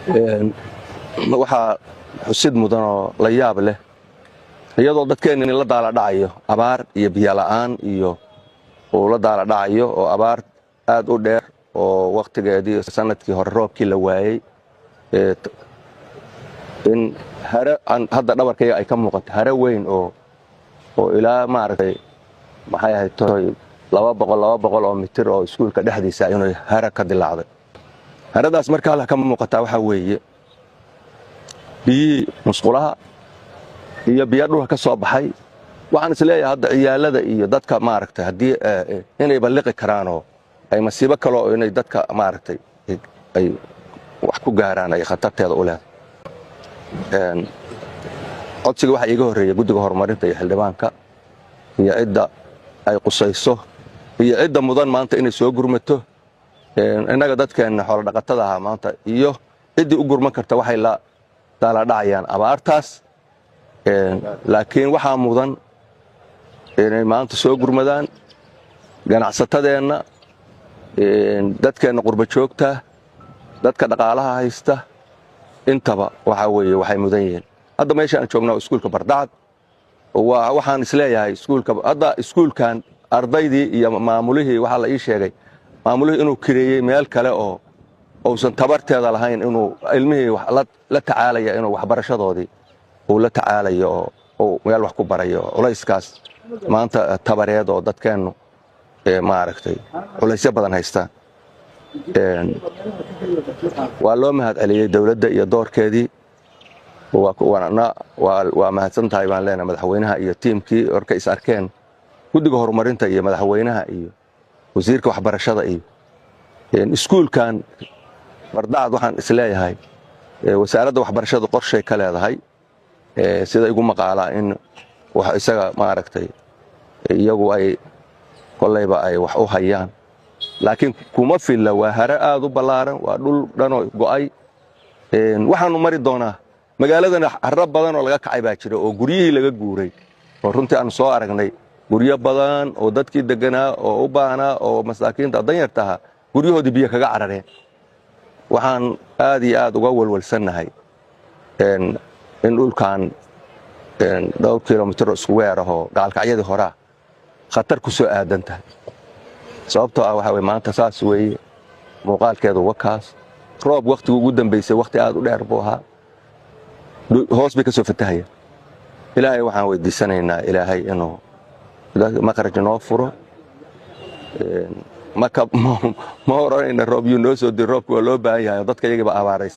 waxaa xusid mudan oo la yaab leh iyadoo dadkeenna la daala dhacayo abaar iyo biyo la'aan iyo uu la daala dhacayo oo abaar aad u dheer oo waqtigeedii sanadkii hore roobkii la waayay in hare hadda dhabarkayga ay ka muuqato hare weyn oo ilaa maaragtay maxay ahayd 200 oo mitir oo iskuulka dhexdiisa inuu hare ka dilaacday. haradaas marka halka ka muuqata waxa weeye biyo musqulaha iyo biyo dhulka ka soo baxay. waxaan isleeyahay hadda ciyaalada iyo dadka maaragtay hadii inay balliqi karaan oo ay masiibo kale oo inay dadka maaragtay ay wax ku gaaraan ay khatarteeda u leedahay. codsiga waxa iga horeeyay guddiga horumarinta iyo xildhibaanka iyo cidda ay qusayso iyo cidda mudan maanta inay soo gurmato inaga dadkeena xoolo dhaqatada ah maanta iyo ciddii u gurman karta waxay la daala dhacayaan abaartaas. laakiin waxaa mudan inay maanta soo gurmadaan ganacsatadeenna dadkeena qurba joogta dadka dhaqaalaha haysta intaba waxa weeye waxay mudan yihiin. hadda meesha aan joogno iskuulka Bardacad waxaan isleeyahay iskuulkan ardaydii iyo maamulihii waxa la ii sheegay maamulihii inuu kireeyay meel kale oo uusan tabarteeda lahayn inuu ilmihii la tacaalaya inuu waxbarashadoodii uu la tacaalayo oo meel wax ku barayo culayskaas maanta tabareed oo dadkeennu maaragtay culaysyo badan haystaan. waa loo mahad celiyay dawladda iyo doorkeedii waa mahadsan tahay baan leenahay madaxweynaha iyo tiimkii orka is arkeen guddiga horumarinta iyo madaxweynaha iyo wasiirka waxbarashada iyo iskuulkan Bardacad waxaan isleeyahay wasaaradda waxbarashada qorshay ka leedahay sida igu maqaalaa in wax isaga maaragtay iyagu ay kolayba ay wax u hayaan laakiin kuma filla waa hare aad u ballaaran waa dhul dhanoo go'ay. waxaanu mari doonaa magaaladana harro badan oo laga kacay baa jira oo guryihii laga guuray oo runtii aan soo aragnay guryo badan oo dadkii deganaa oo u baahnaa oo masaakiinta danyarta ahaa guryahoodii biyo kaga carareen. waxaan aad iyo aad uga walwalsannahay in dhulkan dhowr kilomitir isku weerahoo gaalkacyadii horaa khatar ku soo aadan tahay. sababtoo ah waxa weye maanta saas weeye muuqaalkeedu wakaas roob waqtigu ugu dambaysay waqti aad u dheer buu ahaa hoos bay ka soo fatahaya. ilaahay waxaan weydiisanaynaa ilaahay inuu maqraj noo furo. ma oranayna roob yuu noo soo diray roobku waa loo baahan yahay dadka iyagiiba abaaraysa.